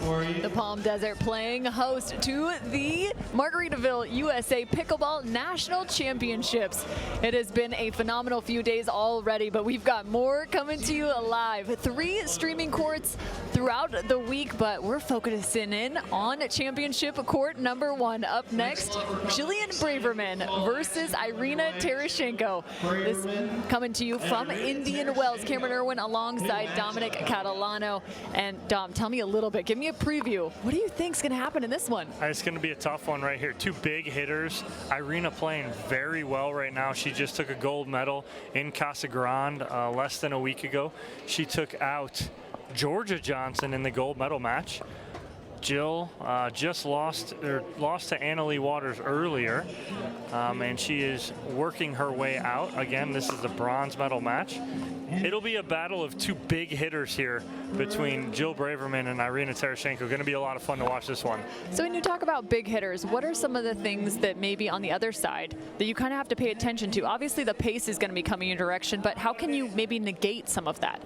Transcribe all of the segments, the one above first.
The Palm Desert playing host to the Margaritaville USA Pickleball National Championships. It has been a phenomenal few days already, but we've got more coming to you live. 3 streaming courts throughout the week, but we're focusing in on championship court number 1. Up next, Jillian Braverman versus Irina Tereschenko. This coming to you from Indian Wells. Cameron Irwin alongside Dominic Catalano. And Dom, tell me a little bit, give me a preview. What do you think's going to happen in this one? It's going to be a tough one right here. 2 big hitters. Irina playing very well right now. She just took a gold medal in Casa Grande less than a week ago. She took out Georgia Johnson in the gold medal match. Jill just lost to Annalie Waters earlier, and she is working her way out. Again, this is a bronze medal match. It'll be a battle of 2 big hitters here between Jill Braverman and Irina Tereschenko. Going to be a lot of fun to watch this one. So when you talk about big hitters, what are some of the things that maybe on the other side that you kind of have to pay attention to? Obviously, the pace is going to be coming in your direction, but how can you maybe negate some of that?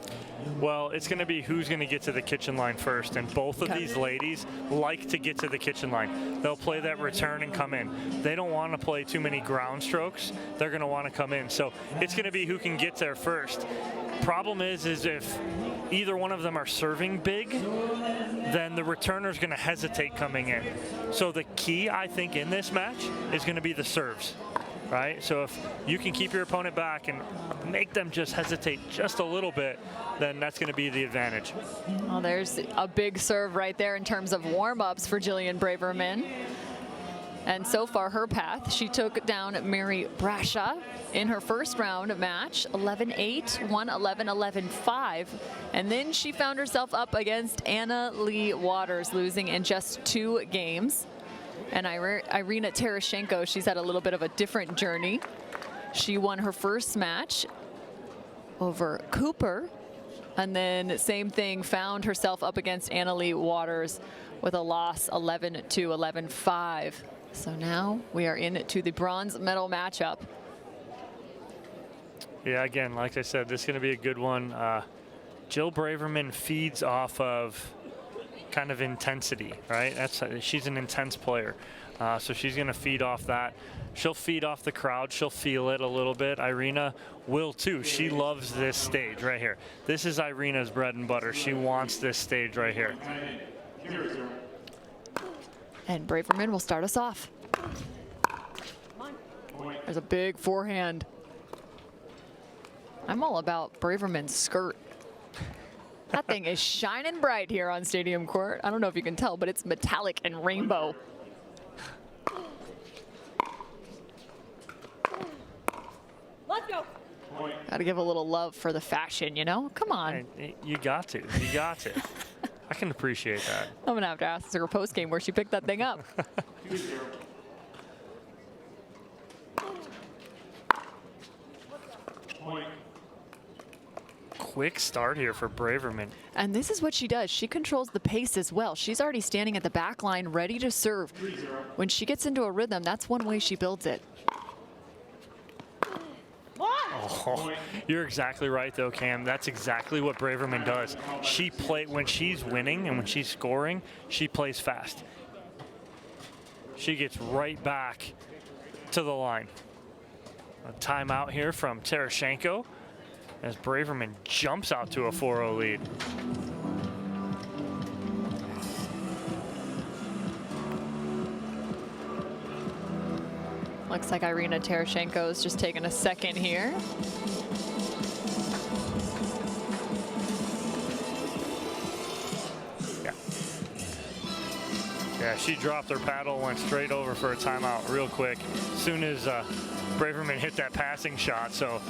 Well, it's going to be who's going to get to the kitchen line first, and both of these ladies like to get to the kitchen line. They'll play that return and come in. They don't want to play too many ground strokes. They're going to want to come in. So it's going to be who can get there first. Problem is if either one of them are serving big, then the returner's going to hesitate coming in. So the key, I think, in this match is going to be the serves. Right? So if you can keep your opponent back and make them just hesitate just a little bit, then that's going to be the advantage. Well, there's a big serve right there in terms of warm-ups for Jillian Braverman. And so far, her path, she took down Mary Brasha in her first round match, 11-8, 1-11, 11-5. And then she found herself up against Annalie Waters, losing in just 2 games. And Irina Tereschenko, she's had a little bit of a different journey. She won her first match over Cooper, and then same thing, found herself up against Annalie Waters with a loss, 11-2, 11-5. So now we are into the bronze medal matchup. Yeah, again, like I said, this is going to be a good one. Jill Braverman feeds off of kind of intensity, right? She's an intense player, so she's going to feed off that. She'll feed off the crowd. She'll feel it a little bit. Irina will too. She loves this stage right here. This is Irina's bread and butter. She wants this stage right here. And Braverman will start us off. There's a big forehand. I'm all about Braverman's skirt. That thing is shining bright here on Stadium Court. I don't know if you can tell, but it's metallic and rainbow. Let's go. Got to give a little love for the fashion, you know? Come on. You got to. You got to. I can appreciate that. I'm going to have to ask her post game where she picked that thing up. Quick start here for Braverman. And this is what she does. She controls the pace as well. She's already standing at the back line, ready to serve. When she gets into a rhythm, that's one way she builds it. Oh, you're exactly right, though, Cam. That's exactly what Braverman does. When she's winning and when she's scoring, she plays fast. She gets right back to the line. A timeout here from Tereschenko as Braverman jumps out to a 4-0 lead. Looks like Irina Tereschenko is just taking a second here. Yeah, she dropped her paddle, went straight over for a timeout real quick as soon as Braverman hit that passing shot. So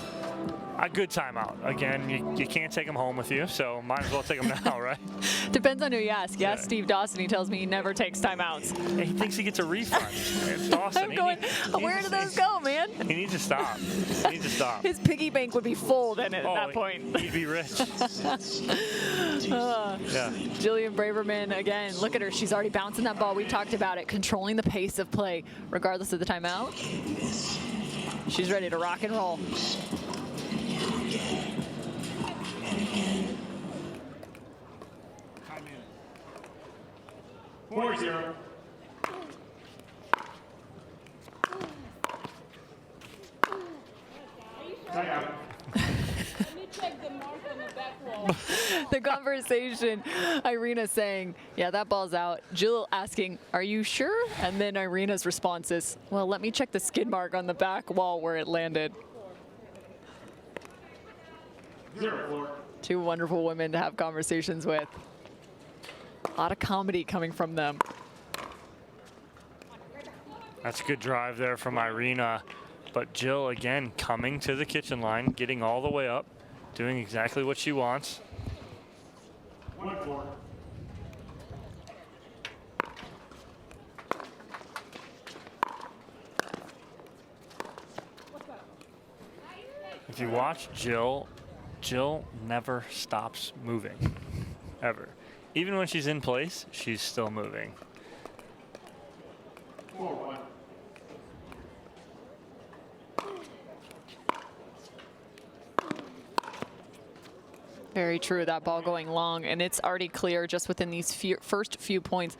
a good timeout. Again, you can't take them home with you, so might as well take them now, right? Depends on who you ask. Yeah, Steve Dawson, he tells me he never takes timeouts. Yeah, he thinks he gets a refund. Dawson, I'm going, where do those go, man? He needs to stop. He needs to stop. His piggy bank would be full then at that point. He'd be rich. Jillian Braverman, again, look at her. She's already bouncing that ball. We talked about it, controlling the pace of play, regardless of the timeout. She's ready to rock and roll. 4-0. The conversation, Irina saying, yeah, that ball's out. Jill asking, are you sure? And then Irina's response is, well, let me check the skid mark on the back wall where it landed. 0-4. Two wonderful women to have conversations with. A lot of comedy coming from them. That's a good drive there from Irina. But Jill, again, coming to the kitchen line, getting all the way up, doing exactly what she wants. 1-4. If you watch Jill, Jill never stops moving, ever. Even when she's in place, she's still moving. 4-1. Very true, that ball going long, and it's already clear just within these first few points.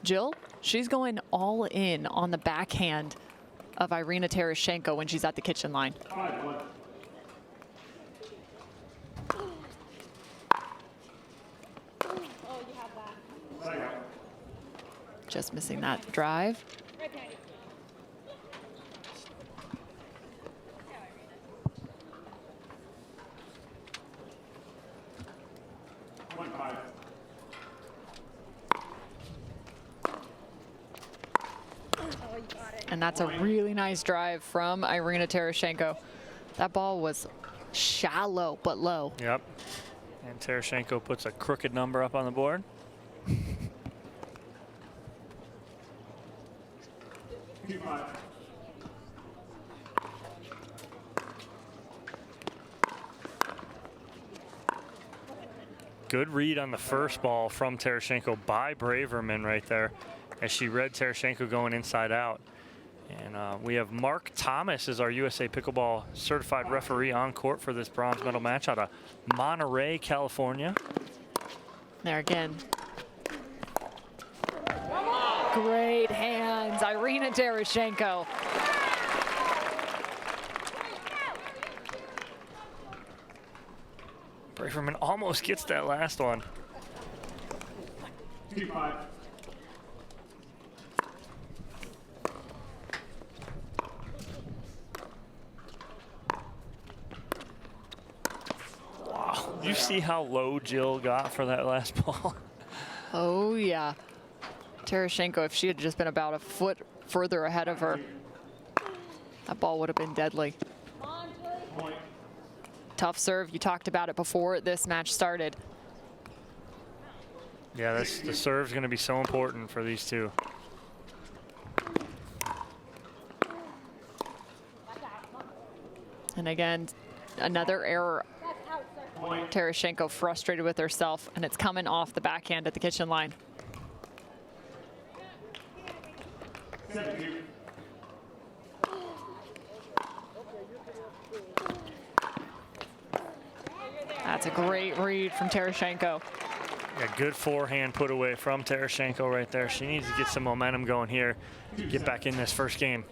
Jill, she's going all in on the backhand of Irina Tereschenko when she's at the kitchen line. 5-1. Just missing that drive. And that's a really nice drive from Irina Tereschenko. That ball was shallow but low. Yep. And Tereschenko puts a crooked number up on the board. Good read on the first ball from Tereschenko by Braverman right there, as she read Tereschenko going inside out. And we have Mark Thomas as our USA Pickleball certified referee on court for this bronze medal match out of Monterey, California. There again. Great hands, Irina Tereschenko. Braverman almost gets that last one. 2-5. Wow, you see how low Jill got for that last ball? Oh yeah. Tereschenko, if she had just been about a foot further ahead of her, that ball would have been deadly. Tough serve. You talked about it before this match started. Yeah, the serve's going to be so important for these two. And again, another error. Tereschenko frustrated with herself, and it's coming off the backhand at the kitchen line. That's a great read from Tereschenko. Yeah, good forehand put away from Tereschenko right there. She needs to get some momentum going here, get back in this first game.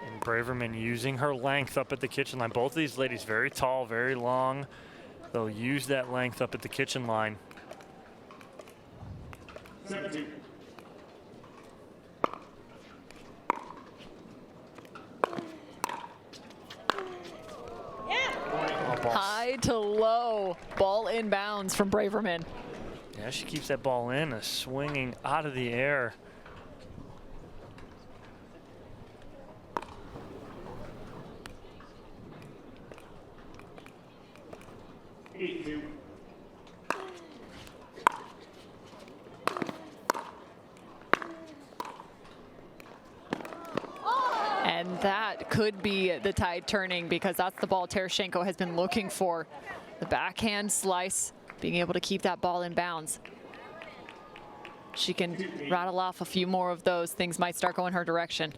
And Braverman using her length up at the kitchen line. Both of these ladies very tall, very long. They'll use that length up at the kitchen line. 17. High to low, ball inbounds from Braverman. Yeah, she keeps that ball in, swinging out of the air. And that could be the tide turning, because that's the ball Tereschenko has been looking for. The backhand slice, being able to keep that ball in bounds. She can rattle off a few more of those. Things might start going her direction.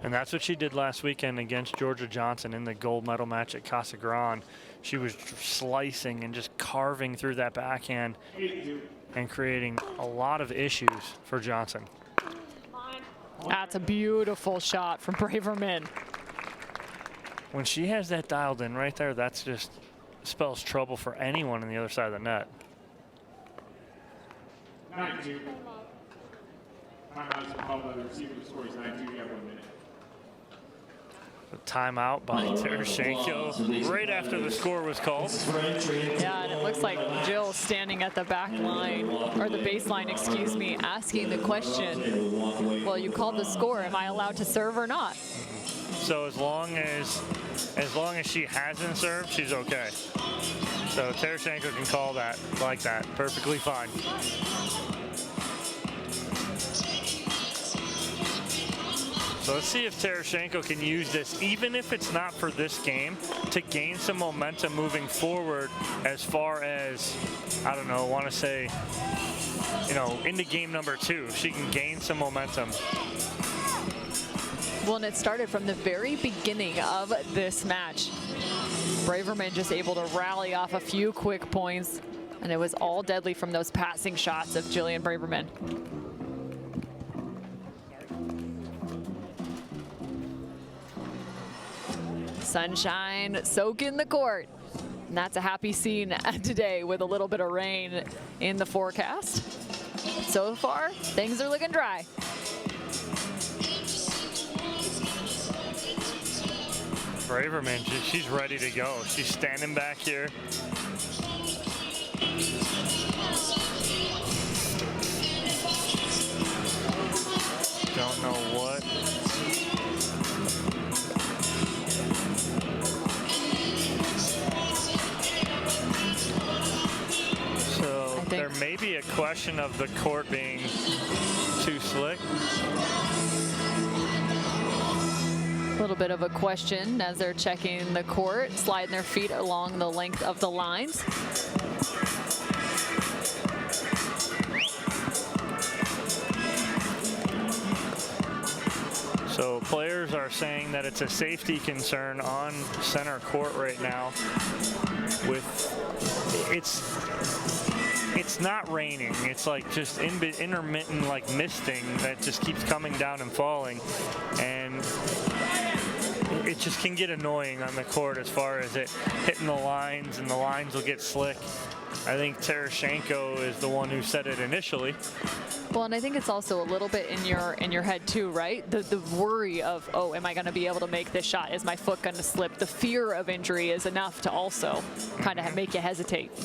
And that's what she did last weekend against Georgia Johnson in the gold medal match at Casa Grande. She was slicing and just carving through that backhand and creating a lot of issues for Johnson. That's a beautiful shot from Braverman. When she has that dialed in right there, that's just spells trouble for anyone on the other side of the net. 9-2. Timeout is called by the receiver. The score is 9-2. You have 1 minute. A timeout by Tereschenko right after the score was called. Yeah, and it looks like Jill standing at the back line, or the baseline, excuse me, asking the question, well, you called the score, am I allowed to serve or not? So as long as she hasn't served, she's okay. So Tereschenko can call that like that, perfectly fine. So let's see if Tereschenko can use this, even if it's not for this game, to gain some momentum moving forward as far as, I don't know, want to say, you know, into game number 2. If she can gain some momentum. Well, and it started from the very beginning of this match. Braverman just able to rally off a few quick points, and it was all deadly from those passing shots of Jillian Braverman. Sunshine soaking the court. And that's a happy scene today with a little bit of rain in the forecast. So far, things are looking dry. Braverman, she's ready to go. She's standing back here. Don't know what. So there may be a question of the court being too slick. A little bit of a question as they're checking the court, sliding their feet along the length of the lines. So players are saying that it's a safety concern on center court right now. It's not raining. It's like just intermittent like misting that just keeps coming down and falling, and it just can get annoying on the court as far as it hitting the lines, and the lines will get slick. I think Tereschenko is the one who said it initially. Well, and I think it's also a little bit in your head too, right? The worry of, oh, am I going to be able to make this shot? Is my foot going to slip? The fear of injury is enough to also kind of make you hesitate.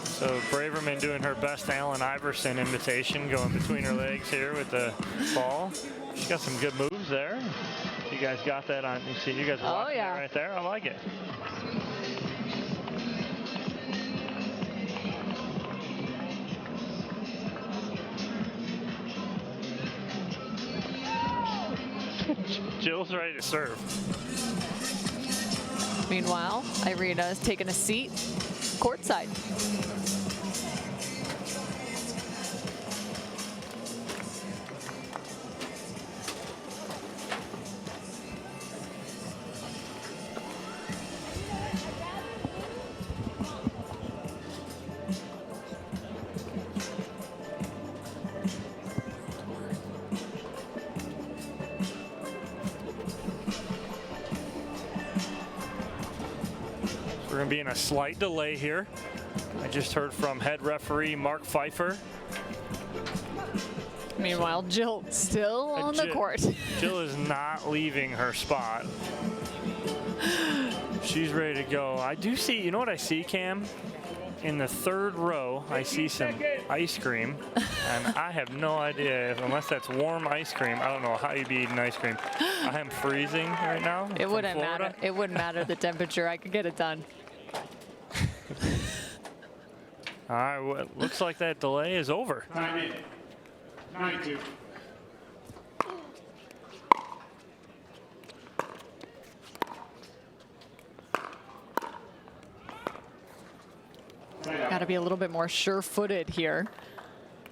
So Braverman doing her best Allen Iverson imitation, going between her legs here with the ball. She's got some good moves there. You guys got that on? You see, you guys watching it right there. I like it. Jill's ready to serve. Meanwhile, Irina is taking a seat courtside. We're going to be in a slight delay here. I just heard from head referee Mark Pfeiffer. Meanwhile, Jill still on the court. Jill is not leaving her spot. She's ready to go. I do see, you know what I see, Cam? In the third row, I see some ice cream, and I have no idea, unless that's warm ice cream. I don't know how you'd be eating ice cream. I am freezing right now. It wouldn't matter. It wouldn't matter the temperature. I could get it done. All right, well, it looks like that delay is over. 9-2. Got to be a little bit more sure-footed here.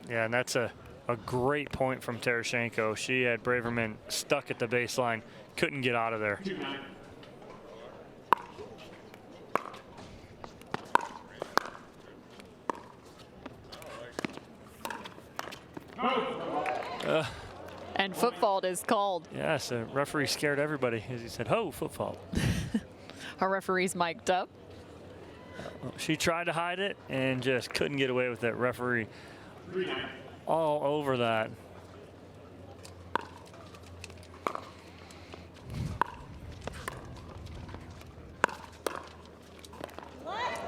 Yeah, and that's a a great point from Tereschenko. She had Braverman stuck at the baseline, couldn't get out of there. 2-9. And foot fault is called. Yes, the referee scared everybody as he said, "Ho, foot fault." Our referee's mic'd up. She tried to hide it and just couldn't get away with it. Referee 3-9. all over that.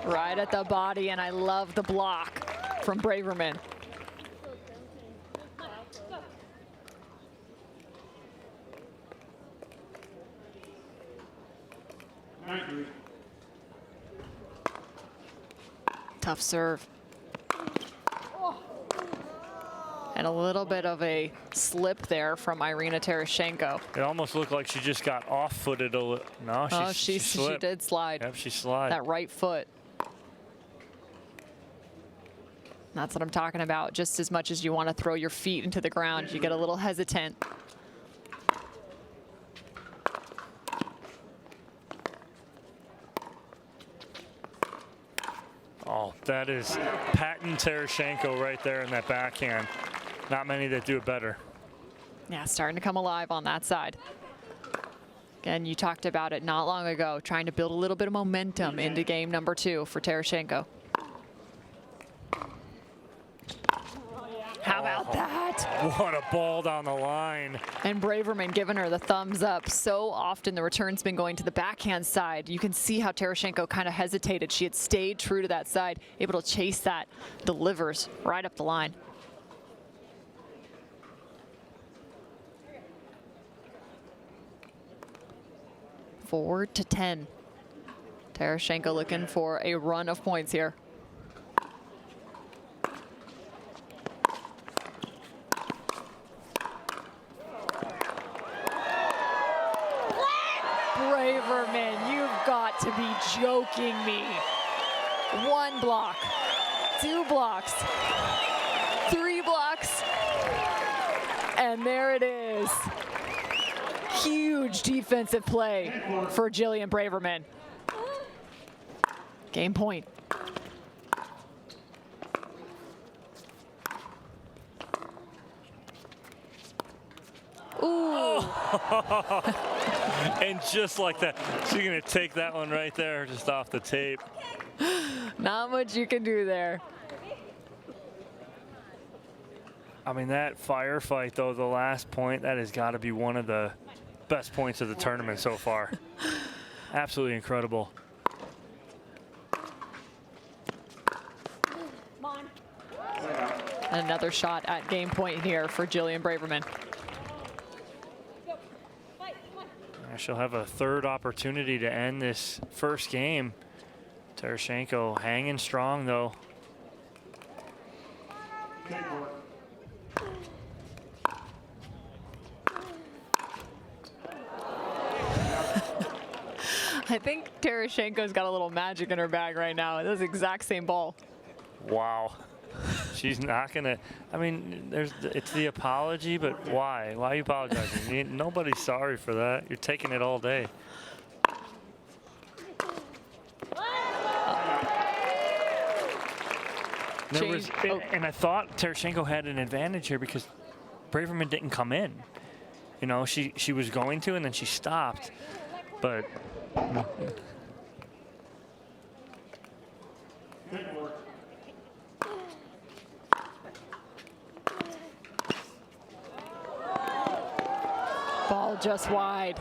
Right at the body, and I love the block from Braverman. Tough serve. And a little bit of a slip there from Irina Tereschenko. It almost looked like she just got off-footed a little. No, she She slipped. did slide. Yep, she slid. That right foot. That's what I'm talking about. Just as much as you want to throw your feet into the ground, you get a little hesitant. Oh, that is patent Tereschenko right there in that backhand. Not many that do it better. Yeah, starting to come alive on that side. Again, you talked about it not long ago, trying to build a little bit of momentum into game number 2 for Tereschenko. How about that? What a ball down the line. And Braverman giving her the thumbs up. So often the return's been going to the backhand side. You can see how Tereschenko kind of hesitated. She had stayed true to that side, able to chase that, delivers right up the line. Forward to 10. Tereschenko looking for a run of points here. Braverman, you've got to be joking me. 1 block, 2 blocks, 3 blocks, and there it is. Huge defensive play for Jillian Braverman. Game point. Ooh. And just like that, she's going to take that one right there just off the tape. Not much you can do there. I mean, that firefight, though, the last point, that has got to be one of the best points of the tournament so far. Absolutely incredible. And another shot at game point here for Jillian Braverman. She'll have a third opportunity to end this first game. Tereschenko hanging strong, though. I think Tereschenko's got a little magic in her bag right now. It does the exact same ball. Wow. She's not going to, I mean, it's the apology, but why? Why are you apologizing? Nobody's sorry for that. You're taking it all day. And I thought Tereschenko had an advantage here because Braverman didn't come in. You know, she was going to, and then she stopped. But Ball just wide.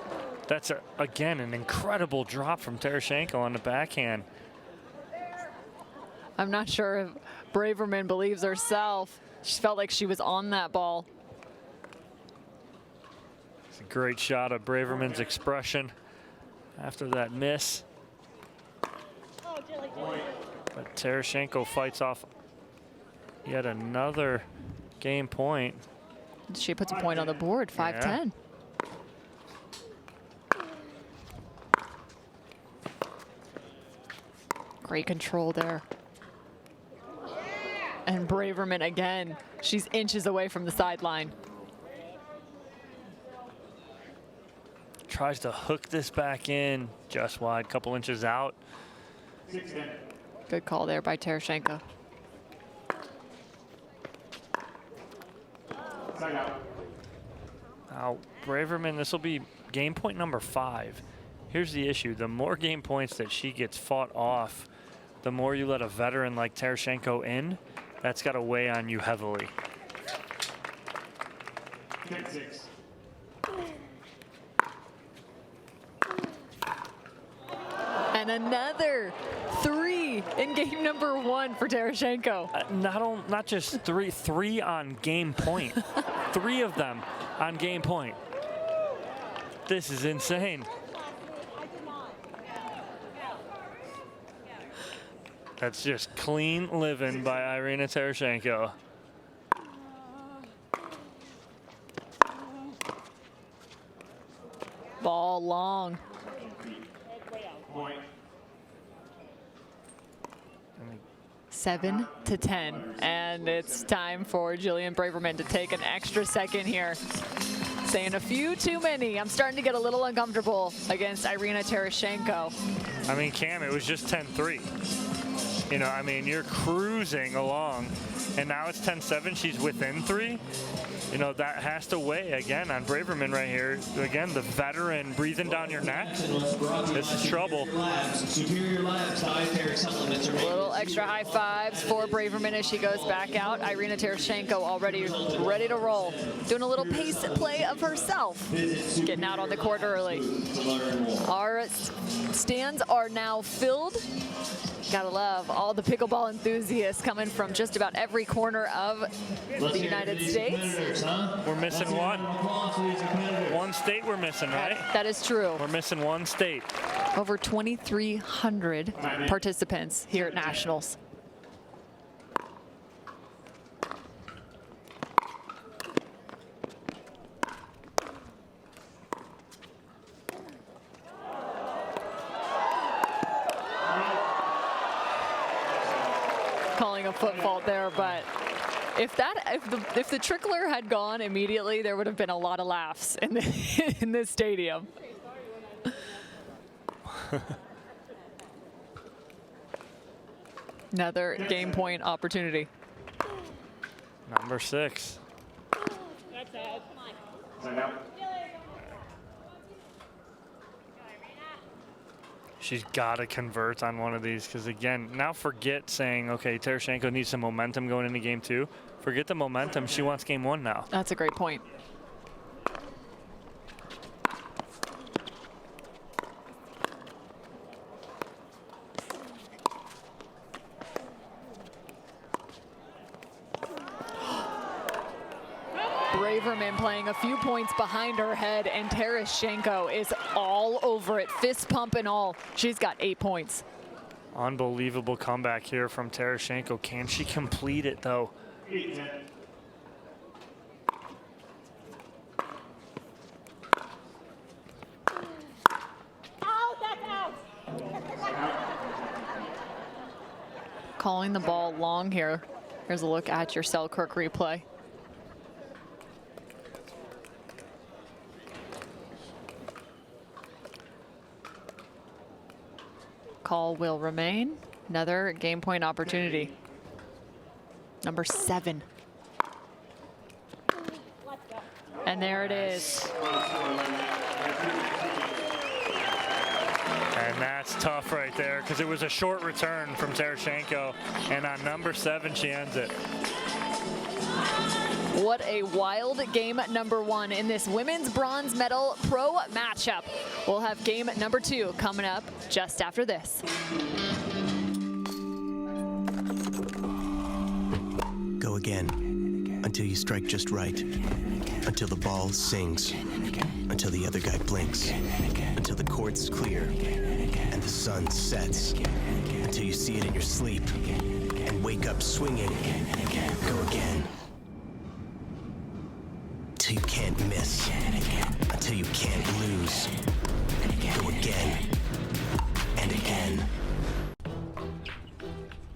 that's, again, an incredible drop from Tereschenko on the backhand. I'm not sure if Braverman believes herself. She felt like she was on that ball. It's a great shot of Braverman's expression after that miss. But Tereschenko fights off yet another game point. She puts a point on the board, 5-10. Great control there. And Braverman again. She's inches away from the sideline. Tries to hook this back in, just wide, couple inches out. 6-10. Good call there by Tereschenko. Side out. Now, Braverman, this will be game point number 5. Here's the issue. The more game points that she gets fought off, the more you let a veteran like Tereschenko in, that's got to weigh on you heavily. 10-6. And another 3 in game number 1 for Tereschenko. Not just three on game point. 3 of them on game point. This is insane. That's just clean living by Irina Tereschenko. Ball long. Point. 7-10, and it's time for Jillian Braverman to take an extra second here. Saying a few too many. I'm starting to get a little uncomfortable against Irina Tereschenko. I mean, Cam, it was just 10-3. You know, I mean, you're cruising along, and now it's 10-7. She's within 3. You know, that has to weigh again on Braverman right here. Again, the veteran breathing down your neck. This is trouble. Superior Labs high pair supplements are Little extra high fives for Braverman as she goes back out. Irina Tereschenko already ready to roll. Doing a little pace play of herself. Getting out on the court early. Our stands are now filled. Gotta love all the pickleball enthusiasts coming from just about every corner of the United States. We're missing one. One state we're missing, right? That is true. We're missing one state. Over 2,300 participants here at Nationals. Calling a foot fault there, but if the trickler had gone immediately, there would have been a lot of laughs in this stadium. Another game point opportunity. Number 6. Side out. She's got to convert on one of these because, again, now forget saying, okay, Tereschenko needs some momentum going into game 2. Forget the momentum. She wants game 1 now. That's a great point. Braverman playing a few points behind her head, and Tereschenko is all over it, fist pump and all. She's got 8 points. Unbelievable comeback here from Tereschenko. Can she complete it, though? 8-10. Calling the ball long here. Here's a look at your Selkirk replay. Call will remain. Another game point opportunity. Number 7. And there it is. And that's tough right there because it was a short return from Tereschenko. And on number 7, she ends it. What a wild game number 1 in this women's bronze medal pro matchup. We'll have game number 2 coming up just after this. Go again until you strike just right, until the ball sings, until the other guy blinks, until the court's clear and the sun sets, until you see it in your sleep and wake up swinging. Go again. Until you can't miss, until you can't lose. Go again and again.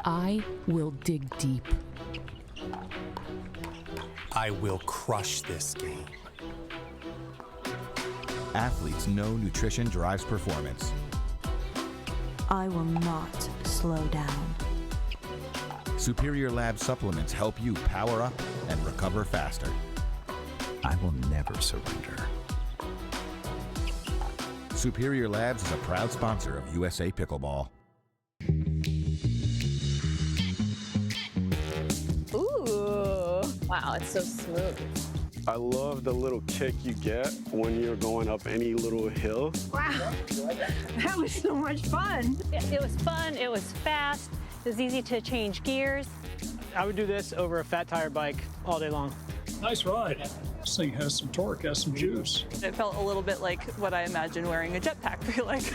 I will dig deep I will crush this game. Athletes know nutrition drives performance. I will not slow down. Superior Lab supplements help you power up and recover faster. I will never surrender. Superior Labs is a proud sponsor of USA Pickleball. Ooh, wow, it's so smooth. I love the little kick you get when you're going up any little hill. Wow, that was so much fun. It was fun, it was fast, it was easy to change gears. I would do this over a fat tire bike all day long. Nice ride. This thing has some torque, has some juice. It felt a little bit like what I imagine wearing a jetpack feel like.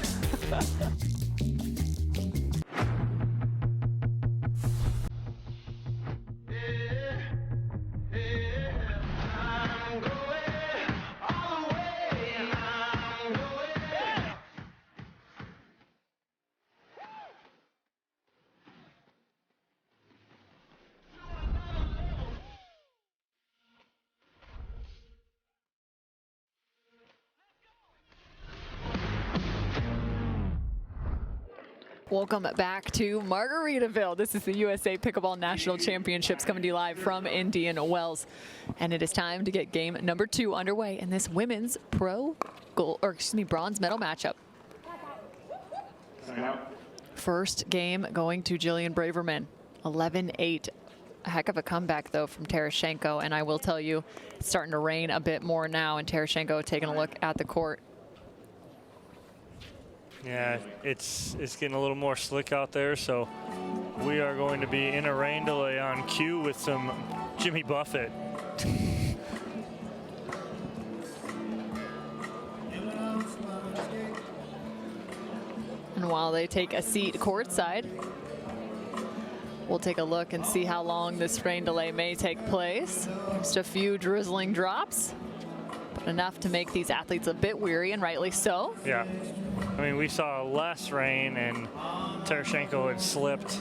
Welcome back to Margaritaville. This is the USA Pickleball National Championships coming to you live from Indian Wells. And it is time to get game number 2 underway in this women's bronze medal matchup. First game going to Jillian Braverman, 11-8. A heck of a comeback, though, from Tereschenko. And I will tell you, it's starting to rain a bit more now, and Tereschenko taking a look at the court. Yeah, it's getting a little more slick out there, so we are going to be in a rain delay on cue with some Jimmy Buffett. And while they take a seat courtside, we'll take a look and see how long this rain delay may take place. Just a few drizzling drops, but enough to make these athletes a bit weary, and rightly so. Yeah. I mean, we saw less rain and Tereschenko had slipped.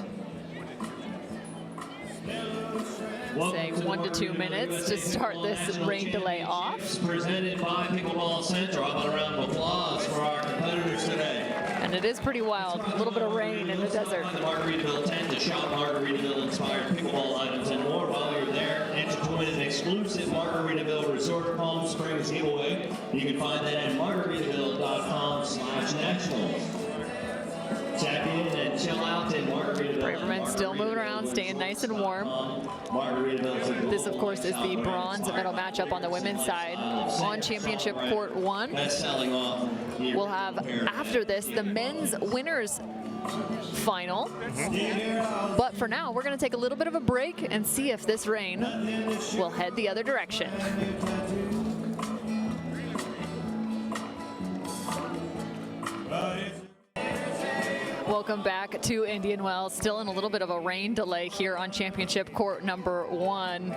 Saying 1 to 2 minutes to start this rain delay off. Presented by Pickleball Central. How about a round of applause for our competitors today? And it is pretty wild. A little bit of rain in the desert. The Margaritaville 10 to shop Margaritaville-inspired pickleball items and more. While you're there, enter to win an exclusive Margaritaville Resort Palm Springs giveaway. You can find that at margaritaville.com/nationals. Tap in and chill out in Margaritaville. Braverman still moving around, staying nice and warm. This, of course, is the bronze medal matchup on the women's side. On championship court 1, we'll have, after this, the men's winners final. But for now, we're going to take a little bit of a break and see if this rain will head the other direction. Welcome back to Indian Wells. Still in a little bit of a rain delay here on championship court number 1.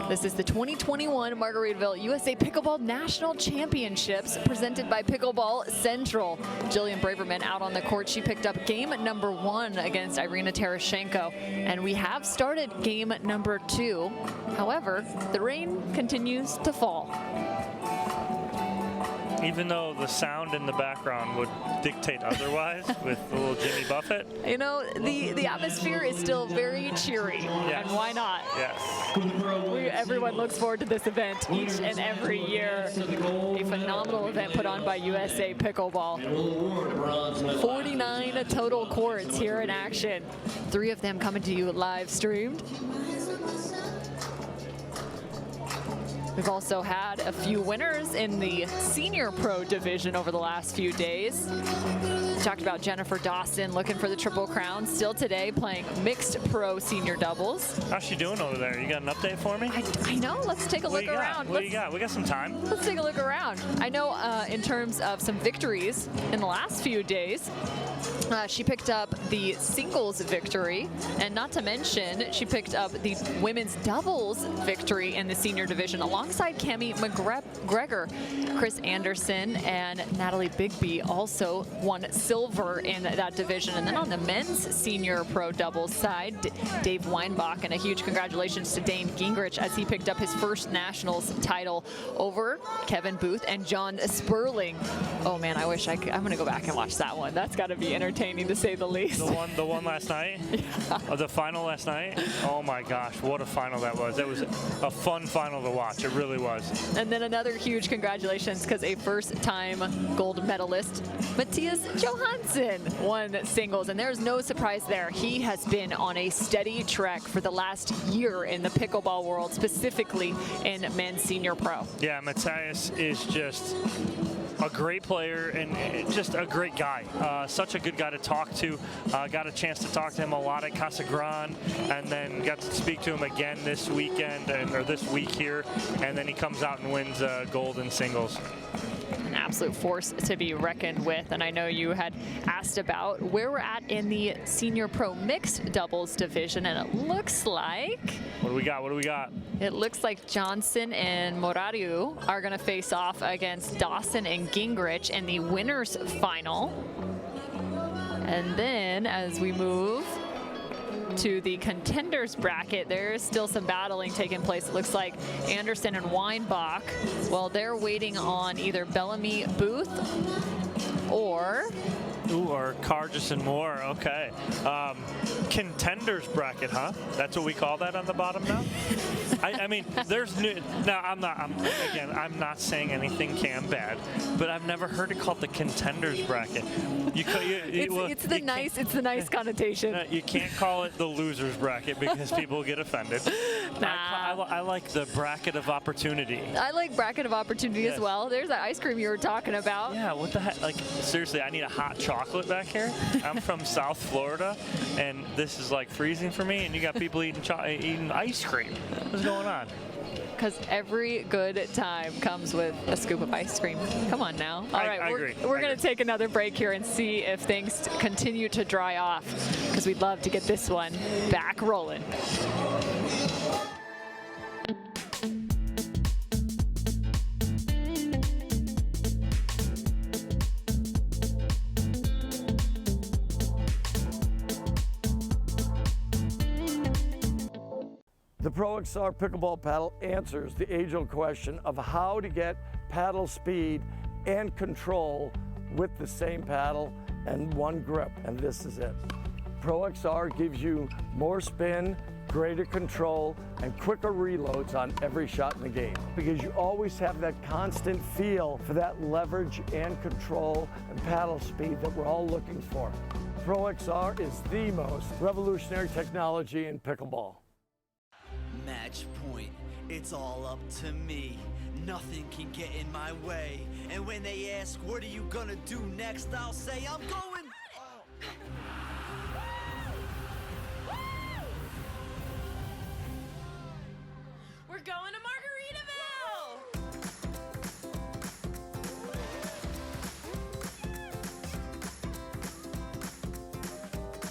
This is the 2021 Margaritaville USA Pickleball National Championships presented by Pickleball Central. Jillian Braverman out on the court. She picked up game number 1 against Irina Tereschenko. And we have started game number 2. However, the rain continues to fall. Even though the sound in the background would dictate otherwise with the little Jimmy Buffett. You know, the atmosphere is still very cheery, yes. And why not? Yes. Everyone looks forward to this event each and every year. A phenomenal event put on by USA Pickleball. 49 total courts here in action. 3 of them coming to you live streamed. We've also had a few winners in the senior pro division over the last few days. We talked about Jennifer Dawson looking for the Triple Crown. Still today playing mixed pro senior doubles. How's she doing over there? You got an update for me? I know. Let's take a look around. What do you got? We got some time. Let's take a look around. I know in terms of some victories in the last few days, she picked up the singles victory, and not to mention, she picked up the women's doubles victory in the senior division alongside Cammie McGregor. Chris Anderson and Natalie Bigby also won silver silver in that division. And then on the men's senior pro doubles side, Dave Weinbach, and a huge congratulations to Dane Gingrich as he picked up his first nationals title over Kevin Booth and John Sperling. Oh man, I wish I'm gonna go back and watch that one. That's gotta be entertaining to say the least. The one last night? Yeah. The final last night? Oh my gosh, what a final that was. It was a fun final to watch, it really was. And then another huge congratulations because a first-time gold medalist, Matthias Johansson, won singles, and there's no surprise there. He has been on a steady trek for the last year in the pickleball world, specifically in men's senior pro. Yeah, Matthias is just a great player and just a great guy. Such a good guy to talk to. Got a chance to talk to him a lot at Casa Grande, and then got to speak to him again this weekend, or this week here, and then he comes out and wins gold in singles. An absolute force to be reckoned with. And I know you had asked about where we're at in the senior pro mixed doubles division, and it looks like... What do we got? What do we got? It looks like Johnson and Morariu are going to face off against Dawson and Gingrich in the winners final. And then as we move to the contenders bracket, there's still some battling taking place. It looks like Anderson and Weinbach, well, they're waiting on either Bellamy Booth or Cargis and Moore. Okay. Contenders bracket, huh? That's what we call that on the bottom now? I mean, there's new. Now, I'm not saying anything Cam bad, but I've never heard it called the contenders bracket. It's the nice connotation. You can't call it the losers bracket because people get offended. Nah. I like the bracket of opportunity. I like bracket of opportunity as well. There's that ice cream you were talking about. Yeah, what the heck? Like, seriously, I need a hot chocolate back here. I'm from South Florida, and this is like freezing for me, and you got people eating ice cream. What's going on? Because every good time comes with a scoop of ice cream. Come on now. All right, we're going to take another break here and see if things continue to dry off, because we'd love to get this one back rolling. The Pro XR pickleball paddle answers the age-old question of how to get paddle speed and control with the same paddle and one grip, and this is it. Pro XR gives you more spin, greater control, and quicker reloads on every shot in the game, because you always have that constant feel for that leverage and control and paddle speed that we're all looking for. Pro XR is the most revolutionary technology in pickleball. Match point, it's all up to me. Nothing can get in my way. And when they ask, what are you gonna do next? I'll say, I'm going. We're going to Margaritaville!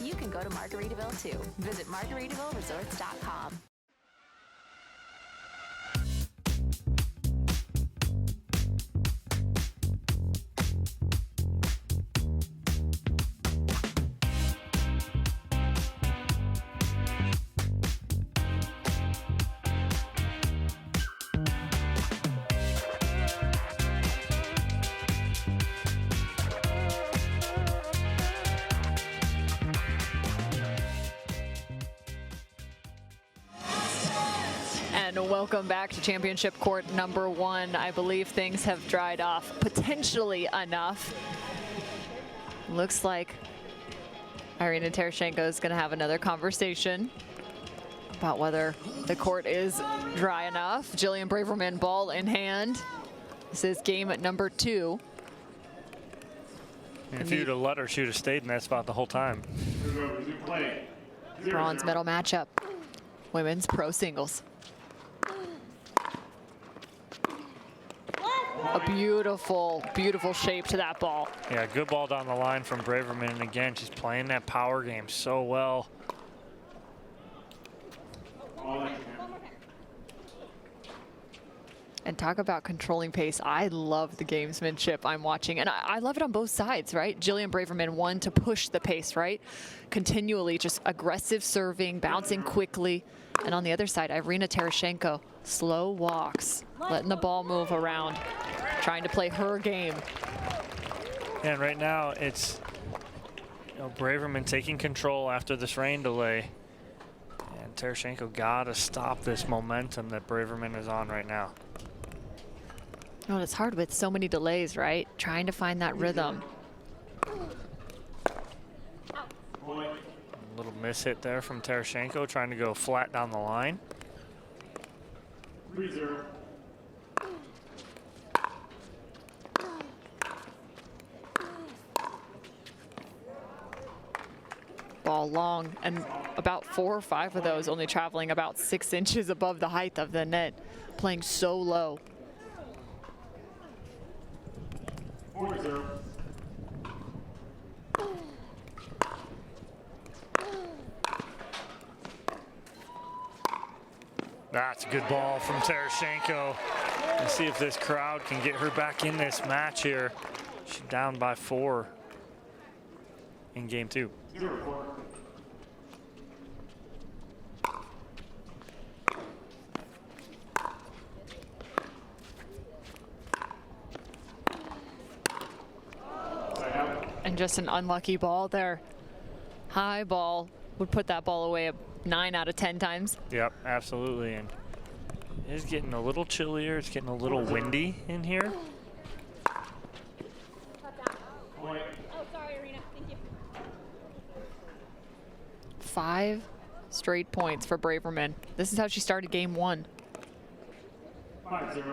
You can go to Margaritaville too. Visit MargaritavilleResorts.com. Welcome back to championship court number 1. I believe things have dried off potentially enough. Looks like Irina Tereschenko is going to have another conversation about whether the court is dry enough. Jillian Braverman, ball in hand. This is game number 2. If you'd have let her, she would have stayed in that spot the whole time. Bronze medal matchup. Women's pro singles. A beautiful, beautiful shape to that ball. Yeah, good ball down the line from Braverman. And again, she's playing that power game so well. And talk about controlling pace. I love the gamesmanship I'm watching, and I love it on both sides, right? Jillian Braverman, one to push the pace, right? Continually just aggressive serving, bouncing quickly. And on the other side, Irina Tereschenko, slow walks, letting the ball move around, trying to play her game. And right now it's Braverman taking control after this rain delay. And Tereschenko gotta stop this momentum that Braverman is on right now. Oh, it's hard with so many delays, right? Trying to find that rhythm. A little miss hit there from Tereschenko, trying to go flat down the line. 3-0. Ball long, and about 4 or 5 of those only traveling about 6 inches above the height of the net, playing so low. 4-0. That's a good ball from Tereschenko. Let's see if this crowd can get her back in this match here. She's down by 4 in game 2. 0-4. And just an unlucky ball there. High ball would put that ball away 9 out of 10 times. Yep, absolutely. And it's getting a little chillier. It's getting a little windy in here. Oh, sorry, Irina. Thank you. 5 straight points for Braverman. This is how she started game 1. 5-0.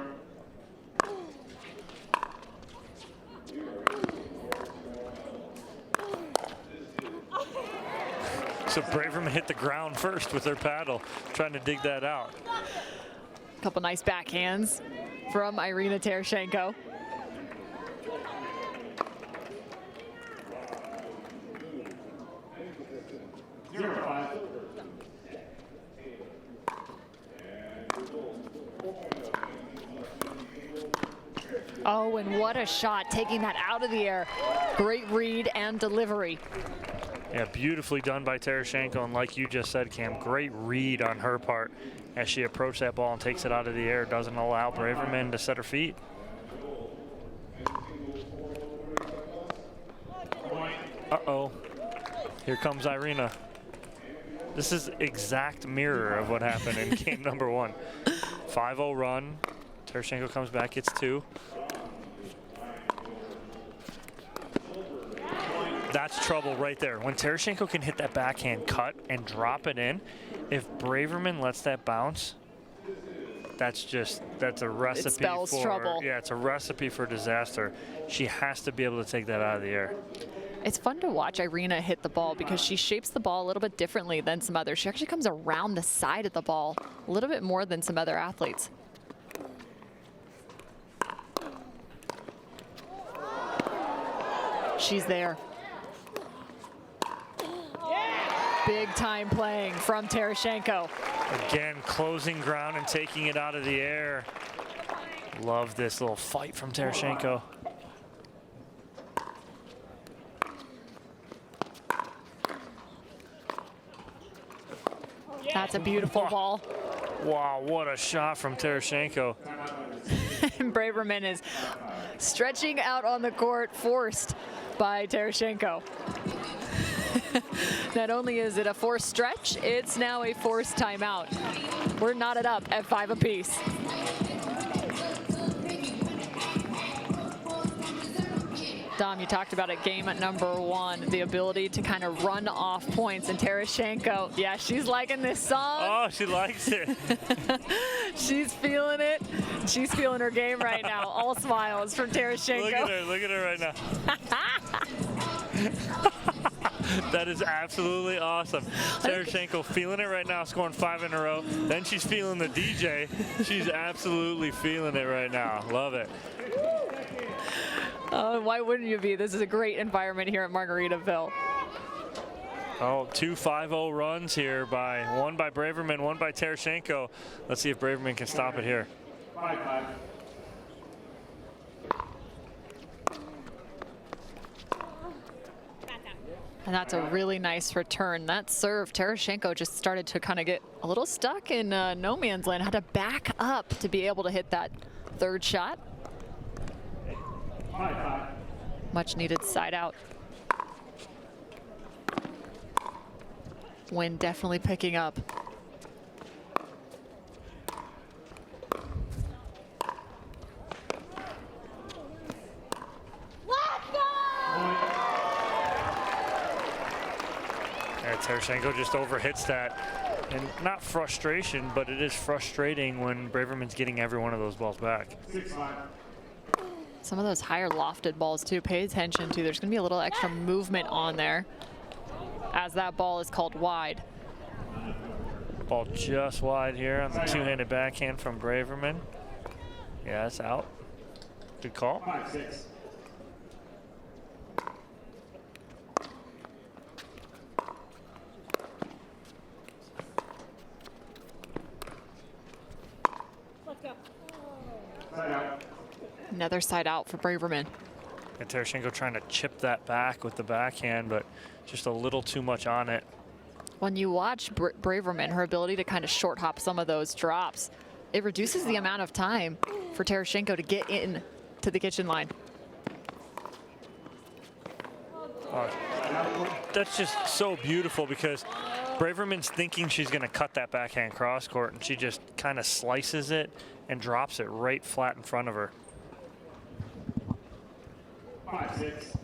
So Braverman hit the ground first with her paddle, trying to dig that out. A couple nice backhands from Irina Tereschenko. Oh, and what a shot, taking that out of the air. Great read and delivery. Yeah, beautifully done by Tereschenko, and like you just said, Cam, great read on her part as she approached that ball and takes it out of the air. Doesn't allow Braverman to set her feet. Uh-oh. Here comes Irina. This is exact mirror of what happened in game number 1. 5-0 run. Tereschenko comes back, gets 2. That's trouble right there. When Tereschenko can hit that backhand cut and drop it in, if Braverman lets that bounce, that's a recipe it spells for trouble. Yeah, it's a recipe for disaster. She has to be able to take that out of the air. It's fun to watch Irina hit the ball because she shapes the ball a little bit differently than some others. She actually comes around the side of the ball a little bit more than some other athletes. She's there. Big time playing from Tereschenko. Again, closing ground and taking it out of the air. Love this little fight from Tereschenko. That's a beautiful ball. Wow, what a shot from Tereschenko. And Braverman is stretching out on the court, forced by Tereschenko. Not only is it a forced stretch, it's now a forced timeout. We're knotted up at 5 apiece. Dom, you talked about it, game at number 1, the ability to kind of run off points. And Tereschenko, yeah, she's liking this song. Oh, she likes it. She's feeling it. She's feeling her game right now. All smiles from Tereschenko. Look at her right now. That is absolutely awesome. Tereschenko feeling it right now, scoring 5 in a row. Then she's feeling the DJ. She's absolutely feeling it right now. Love it. Why wouldn't you be? This is a great environment here at Margaritaville. Oh, 2 5-0 runs here, one by Braverman, one by Tereschenko. Let's see if Braverman can stop it here. 5-5. And that's a really nice return. That serve, Tereschenko just started to kind of get a little stuck in no man's land. Had to back up to be able to hit that third shot. 5-5. Much needed side out. Wind definitely picking up. Tereschenko just overhits that. And not frustration, but it is frustrating when Braverman's getting every one of those balls back. 6-5. Some of those higher lofted balls too, pay attention to. There's gonna be a little extra movement on there as that ball is called wide. Ball just wide here on the two-handed backhand from Braverman. Yeah, it's out. Good call. 5-6. Side out. Another side out for Braverman. And Tereschenko trying to chip that back with the backhand, but just a little too much on it. When you watch Braverman, her ability to kind of short hop some of those drops, it reduces the amount of time for Tereschenko to get in to the kitchen line. That's just so beautiful because Braverman's thinking she's going to cut that backhand cross court, and she just kind of slices it and drops it right flat in front of her. 5-6.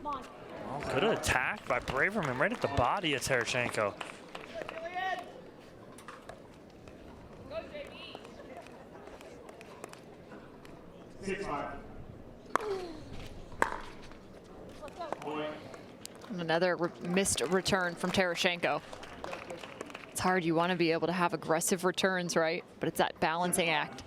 Oh, good attack by Braverman right at the body of Tereschenko. Another missed return from Tereschenko. It's hard. You want to be able to have aggressive returns, right? But it's that balancing act.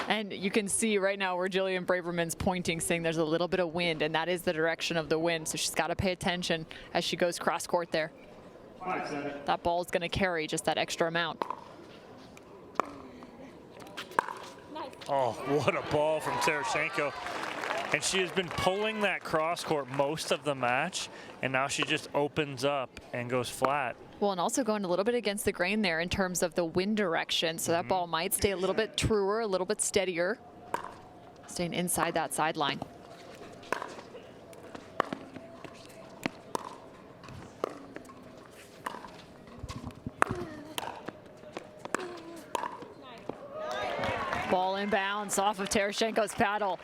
And you can see right now where Jillian Braverman's pointing, saying there's a little bit of wind, and that is the direction of the wind. So she's got to pay attention as she goes cross court there. 5-7. That ball is going to carry just that extra amount. Oh, what a ball from Tereschenko. And she has been pulling that cross court most of the match, and now she just opens up and goes flat. Well, and also going a little bit against the grain there in terms of the wind direction. So that ball might stay a little bit truer, a little bit steadier, staying inside that sideline. Ball inbounds off of Tereschenko's paddle.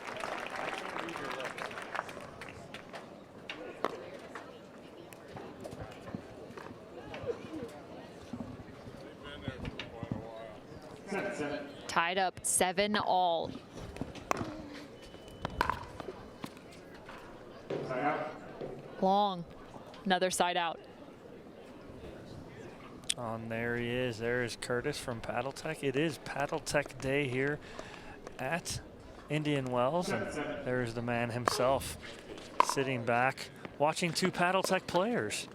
Tied up 7-all. Long. Another side out. Oh, and there he is. There is Curtis from PaddleTech. It is PaddleTech Day here at Indian Wells, and there's the man himself sitting back watching two PaddleTech players.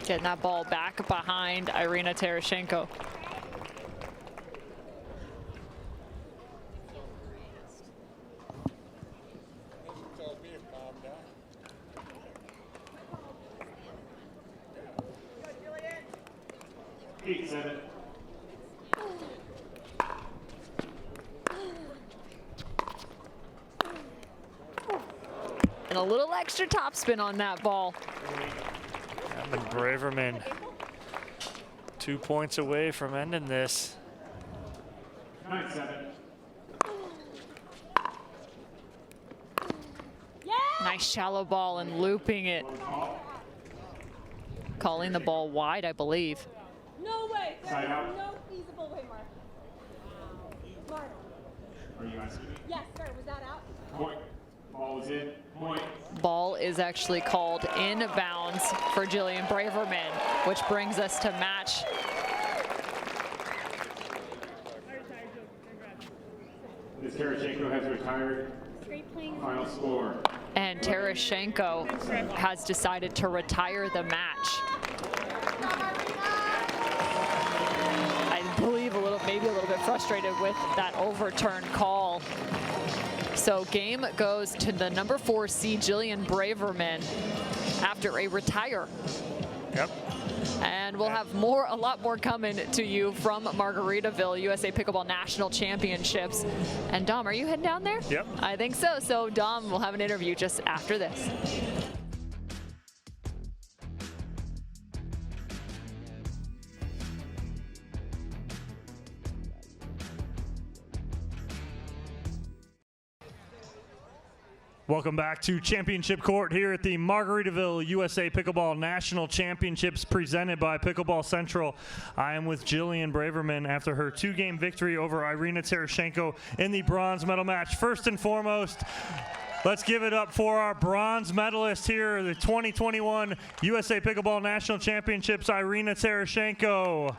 Getting that ball back behind Irina Tereschenko. And a little extra topspin on that ball. And Braverman 2 points away from ending this. 9-7. Nice shallow ball and looping it. Calling the ball wide, I believe. No way. There Side is out. no feasible way, Mark. Mark. Are you asking me? Yes, sir. Was that out? Point. Ball is in. Point. Ball is actually called in bounds for Jillian Braverman, which brings us to match Ms. Tereschenko has retired. Final score. And Tereschenko has decided to retire the match. I believe maybe a little bit frustrated with that overturn call. So game goes to the number 4 seed, Jillian Braverman, after a retire. Yep. And we'll have a lot more coming to you from Margaritaville USA Pickleball National Championships. And Dom, are you heading down there? Yep. I think so. So Dom will have an interview just after this. Welcome back to Championship Court here at the Margaritaville USA Pickleball National Championships presented by Pickleball Central. I am with Jillian Braverman after her 2-game victory over Irina Tereschenko in the bronze medal match. First and foremost, let's give it up for our bronze medalist here, the 2021 USA Pickleball National Championships, Irina Tereschenko.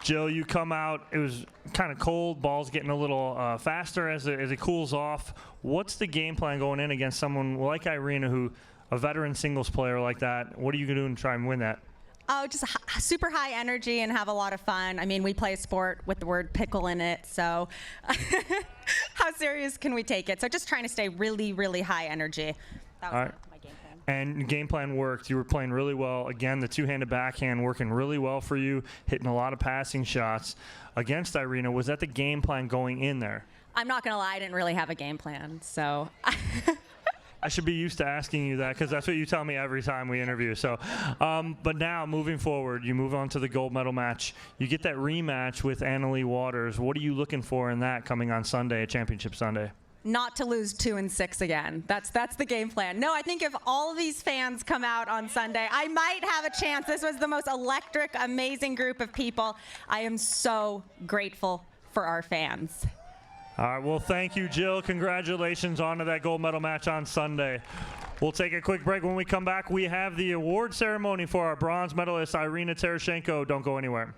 Jill, you come out, it was kind of cold, ball's getting a little faster as it cools off. What's the game plan going in against someone like Irina, who a veteran singles player like that? What are you going to do to try and win that? Oh, just super high energy and have a lot of fun. I mean, we play a sport with the word pickle in it, so how serious can we take it? So just trying to stay really, really high energy. That was all right. My game plan. And game plan worked. You were playing really well. Again, the two-handed backhand working really well for you, hitting a lot of passing shots against Irina. Was that the game plan going in there? I'm not going to lie, I didn't really have a game plan, so. I should be used to asking you that because that's what you tell me every time we interview. So, but now moving forward, you move on to the gold medal match. You get that rematch with Annalie Waters. What are you looking for in that coming on Sunday, at Championship Sunday? Not to lose 2-6 again. That's the game plan. No, I think if all these fans come out on Sunday, I might have a chance. This was the most electric, amazing group of people. I am so grateful for our fans. All right, well, thank you, Jill. Congratulations on to that gold medal match on Sunday. We'll take a quick break. When we come back, we have the award ceremony for our bronze medalist, Irina Tereschenko. Don't go anywhere.